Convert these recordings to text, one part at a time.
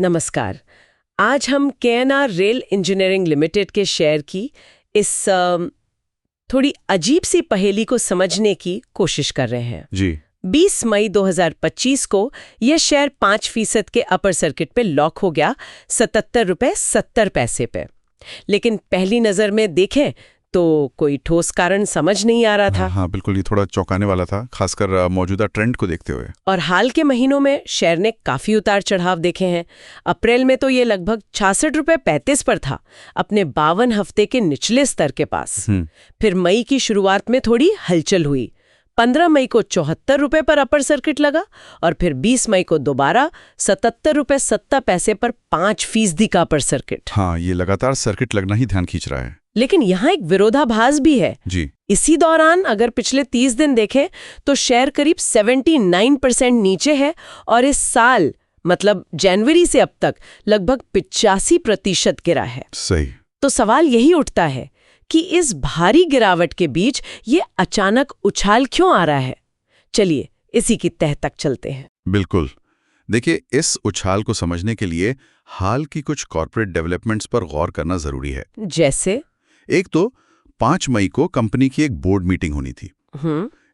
नमस्कार। आज हम केएनआर रेल इंजीनियरिंग लिमिटेड के शेयर की इस थोड़ी अजीब सी पहेली को समझने की कोशिश कर रहे हैं। जी। 20 मई 2025 को यह शेयर 5% के अपर सर्किट पे लॉक हो गया, 77 रुपए 70 पैसे पे। लेकिन पहली नजर में देखें तो कोई ठोस कारण समझ नहीं आ रहा था। हाँ, बिल्कुल, ये थोड़ा चौंकाने वाला था, खासकर मौजूदा ट्रेंड को देखते हुए। और हाल के महीनों में शेयर ने काफी उतार चढ़ाव देखे हैं। अप्रैल में तो ये लगभग 66 रुपए 35 पर था, अपने 52 हफ्ते के निचले स्तर के पास। फिर मई की शुरुआत में थोड़ी हलचल हुई। 15 मई को 74 रुपए पर अपर सर्किट लगा और फिर 20 मई को दोबारा 77 रुपए 70 पैसे पर 5% का अपर सर्किट। हाँ, ये लगातार सर्किट लगना ही ध्यान खींच रहा है। लेकिन यहाँ एक विरोधाभास भी है। जी। इसी दौरान अगर पिछले 30 दिन देखें तो शेयर करीब 79% नीचे है और इस साल मतलब जनवरी से अब तक लगभग 85% गिरा है। सही। तो सवाल यही उठता है कि इस भारी गिरावट के बीच ये अचानक उछाल क्यों आ रहा है। चलिए इसी की तह तक चलते हैं। बिल्कुल। देखिए, इस उछाल को समझने के लिए हाल की कुछ कॉर्पोरेट डेवलपमेंट्स पर गौर करना जरूरी है। जैसे एक तो 5 मई को कंपनी की एक बोर्ड मीटिंग होनी थी।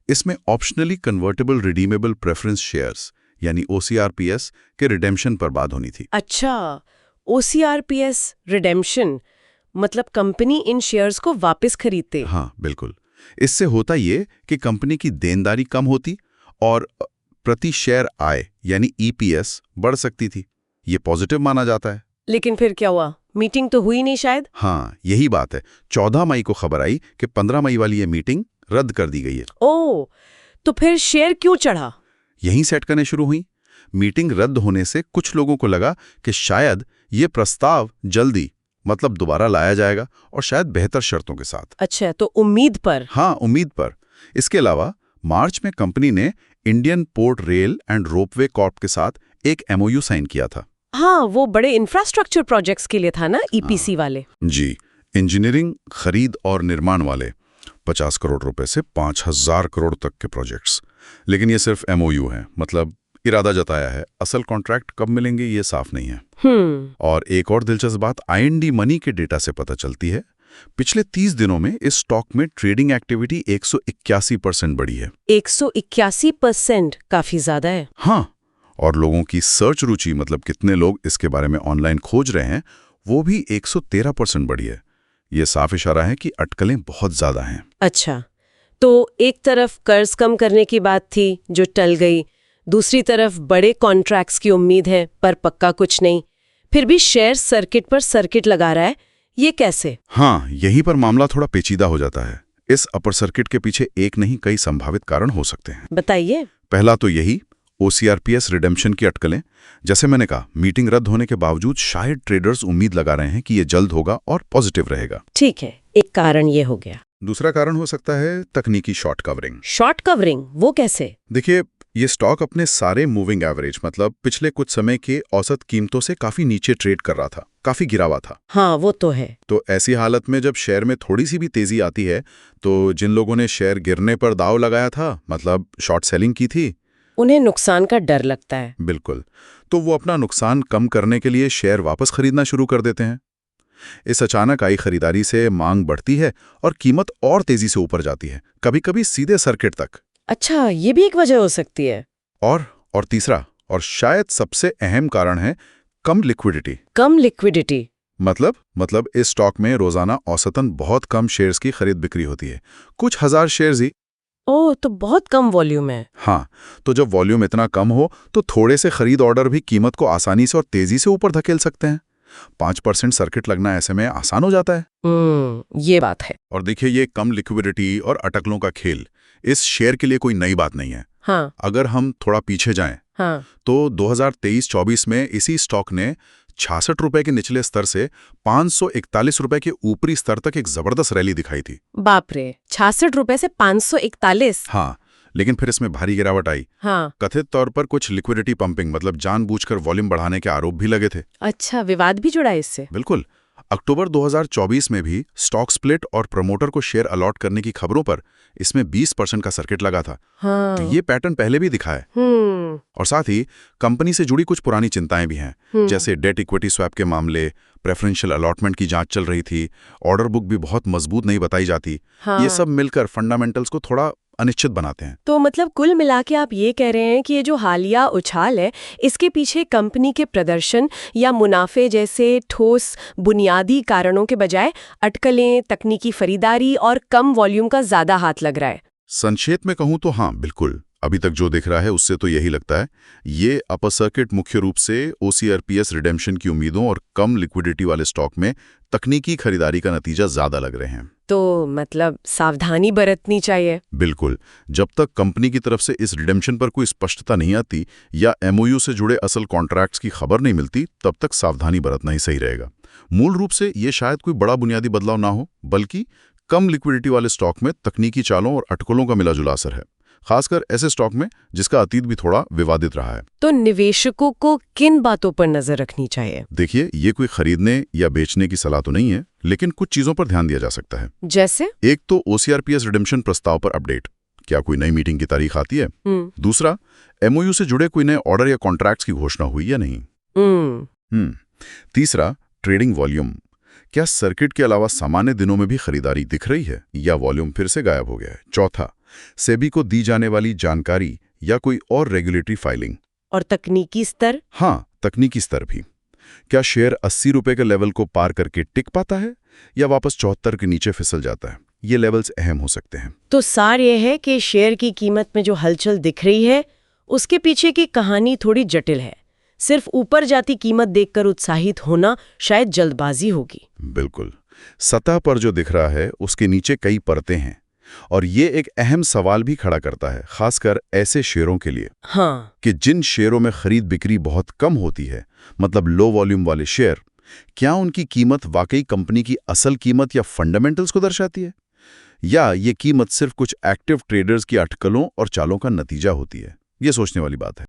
इसमें optionally convertible redeemable preference shares यानी OCRPS के रिडेम्पशन पर बात होनी थी। अच्छा, OCRPS रिडेम्पशन मतलब कंपनी इन शेयर्स को वापस खरीदते। हाँ, बिल्कुल। इससे होता ये कि कंपनी की देनदारी कम होती और प्रति शेयर आय यानी EPS बढ़ सकती थी। ये पॉजिटिव माना जाता है। लेकिन फिर क्या हुआ? मीटिंग तो हुई नहीं शायद। हाँ, यही बात है। 14 मई को खबर आई कि 15 मई वाली ये मीटिंग रद्द कर दी गई है। ओह, तो फिर शेयर क्यों चढ़ा? यहीं सेट करने शुरू हुई। मीटिंग रद्द होने से कुछ लोगों को लगा कि शायद ये प्रस्ताव जल्दी मतलब दोबारा लाया जाएगा और शायद बेहतर शर्तों के साथ। अच्छा, तो उम्मीद पर। हाँ, उम्मीद पर। इसके अलावा मार्च में कंपनी ने Indian port rail and ropeway Corp के साथ एक MOU साइन किया था। हाँ, वो बड़े इंफ्रास्ट्रक्चर प्रोजेक्ट्स के लिए था ना, EPC वाले। जी, इंजीनियरिंग, खरीद और निर्माण वाले 50 करोड़ रुपए से 5000 करोड़ तक के प्रोजेक्ट्स। लेकिन ये सिर्फ MOU है, मतलब इरादा जताया है। असल कॉन्ट्रैक्ट कब मिलेंगे ये साफ नहीं है। और एक और दिलचस्प बात IND मनी के डेटा से पता चलती है। पिछले 30 दिनों में इस स्टॉक में ट्रेडिंग एक्टिविटी 181% बढ़ी है। 181% काफी ज्यादा है। हाँ, और लोगों की सर्च रुचि मतलब कितने लोग इसके बारे में ऑनलाइन खोज रहे हैं, वो भी 113% बढ़ी है। ये साफ इशारा है कि अटकलें बहुत ज्यादा हैं। अच्छा, तो एक तरफ कर्ज कम करने की बात थी जो टल गई, दूसरी तरफ बड़े कॉन्ट्रैक्ट्स की उम्मीद है पर पक्का कुछ नहीं, फिर भी शेयर सर्किट पर सर्किट लगा रहा है। ये कैसे? हाँ, यहीं पर मामला थोड़ा पेचीदा हो जाता है। इस अपर सर्किट के पीछे एक नहीं कई संभावित कारण हो सकते हैं। बताइए। पहला तो यही OCRPS रिडेम्पशन की अटकलें। जैसे मैंने कहा, मीटिंग रद्द होने के बावजूद शायद ट्रेडर्स उम्मीद लगा रहे हैं कि ये जल्द होगा और पॉजिटिव रहेगा। ठीक है, एक कारण ये हो गया। दूसरा कारण हो सकता है तकनीकी शॉर्ट कवरिंग। शॉर्ट कवरिंग वो कैसे? देखिए, ये स्टॉक अपने सारे मूविंग एवरेज मतलब पिछले कुछ समय के औसत कीमतों से काफी नीचे ट्रेड कर रहा था, काफी गिरा हुआ था। हाँ, वो तो है। तो ऐसी हालत में जब शेयर में थोड़ी सी भी तेजी आती है तो जिन लोगों ने शेयर गिरने पर दाव लगाया था, मतलब शॉर्ट सेलिंग की थी, उन्हें नुकसान का डर लगता है। बिल्कुल, तो वो अपना नुकसान कम करने के लिए शेयर वापस खरीदना शुरू कर देते हैं। इस अचानक आई खरीदारी से मांग बढ़ती है और कीमत और तेजी से ऊपर जाती है, कभी कभी सीधे सर्किट तक। अच्छा, ये भी एक वजह हो सकती है। और तीसरा और शायद सबसे अहम कारण है कम लिक्विडिटी। कम लिक्विडिटी मतलब इस स्टॉक में रोजाना औसतन बहुत कम शेयर्स की खरीद बिक्री होती है, कुछ हजार शेयर्स ही। ओह, तो बहुत कम वॉल्यूम है। हाँ, तो जब वॉल्यूम इतना कम हो तो थोड़े से खरीद ऑर्डर भी कीमत को आसानी से और तेजी से ऊपर धकेल सकते हैं। 5% सर्किट लगना ऐसे में आसान हो जाता है। ये बात है। और देखिए, ये कम लिक्विडिटी और अटकलों का खेल इस शेयर के लिए कोई नई बात नहीं है। हाँ। अगर हम थोड़ा पीछे जाएं, हाँ। तो 2023-24 में इसी स्टॉक ने 66 रुपए के निचले स्तर से 541 रुपए के ऊपरी स्तर तक एक जबरदस्त रैली दिखाई थी। बाप रे, 66 रुपए से 541। हाँ, लेकिन फिर इसमें भारी गिरावट आई। हाँ। कथित तौर पर कुछ लिक्विडिटी पंपिंग मतलब जानबूझकर वॉल्यूम बढ़ाने के आरोप भी लगे थे। अच्छा, विवाद भी जुड़ा इससे। बिल्कुल। अक्टूबर 2024 में भी स्टॉक स्प्लिट और प्रमोटर को शेयर अलॉट करने की खबरों पर इसमें 20% का सर्किट लगा था। हाँ। तो ये पैटर्न पहले भी दिखा है। और साथ ही कंपनी से जुड़ी कुछ पुरानी चिंताएं भी हैं, जैसे डेट इक्विटी स्वैप के मामले, प्रेफरेंशियल अलॉटमेंट की जांच चल रही थी, ऑर्डर बुक भी बहुत मजबूत नहीं बताई जाती। हाँ। ये सब मिलकर फंडामेंटल्स को थोड़ा अनिश्चित बनाते हैं। तो मतलब कुल मिला के आप ये कह रहे हैं कि ये जो हालिया उछाल है, इसके पीछे कंपनी के प्रदर्शन या मुनाफे जैसे ठोस बुनियादी कारणों के बजाय अटकलें, तकनीकी खरीदारी और कम वॉल्यूम का ज्यादा हाथ लग रहा है। संक्षेप में कहूं तो हाँ, बिल्कुल। अभी तक जो दिख रहा है उससे तो यही लगता है। ये अपर सर्किट मुख्य रूप से OCRPS रिडेम्पशन की उम्मीदों और कम लिक्विडिटी वाले स्टॉक में तकनीकी खरीदारी का नतीजा ज्यादा लग रहे हैं। तो मतलब सावधानी बरतनी चाहिए। बिल्कुल। जब तक कंपनी की तरफ से इस रिडेम्पशन पर कोई स्पष्टता नहीं आती या MOU से जुड़े असल कॉन्ट्रैक्ट्स की खबर नहीं मिलती, तब तक सावधानी बरतना ही सही रहेगा। मूल रूप से ये शायद कोई बड़ा बुनियादी बदलाव ना हो, बल्कि कम लिक्विडिटी वाले स्टॉक में तकनीकी चालों और अटकलों का मिलाजुला असर है, खासकर ऐसे स्टॉक में जिसका अतीत भी थोड़ा विवादित रहा है। तो निवेशकों को किन बातों पर नजर रखनी चाहिए? देखिए, ये कोई खरीदने या बेचने की सलाह तो नहीं है, लेकिन कुछ चीजों पर ध्यान दिया जा सकता है। जैसे? एक तो OCRPS रिडेम्पशन प्रस्ताव पर अपडेट, क्या कोई नई मीटिंग की तारीख आती है? दूसरा, MOU से जुड़े कोई नए ऑर्डर या कॉन्ट्रैक्ट्स की घोषणा हुई या नहीं? तीसरा, ट्रेडिंग वॉल्यूम, क्या सर्किट के अलावा सामान्य दिनों में भी खरीदारी दिख रही है या वॉल्यूम फिर से गायब हो गया है? चौथा, सेबी को दी जाने वाली जानकारी या कोई और रेगुलेटरी फाइलिंग। और तकनीकी स्तर? हाँ, तकनीकी स्तर भी। क्या शेयर 80 रुपए के लेवल को पार करके टिक पाता है या वापस 74 के नीचे फिसल जाता है? ये लेवल्स अहम हो सकते हैं। तो सार ये है कि शेयर की कीमत में जो हलचल दिख रही है, उसके पीछे की कहानी थोड़ी जटिल है। सिर्फ ऊपर जाती कीमत देखकर उत्साहित होना शायद जल्दबाजी होगी। बिल्कुल। सतह पर जो दिख रहा है उसके नीचे कई परतें हैं, और ये एक अहम सवाल भी खड़ा करता है, खासकर ऐसे शेयरों के लिए। हाँ। कि जिन शेयरों में खरीद बिक्री बहुत कम होती है, मतलब लो वॉल्यूम वाले शेयर, क्या उनकी कीमत वाकई कंपनी की असल कीमत या फंडामेंटल्स को दर्शाती है, या ये कीमत सिर्फ कुछ एक्टिव ट्रेडर्स की अटकलों और चालों का नतीजा होती है? ये सोचने वाली बात है।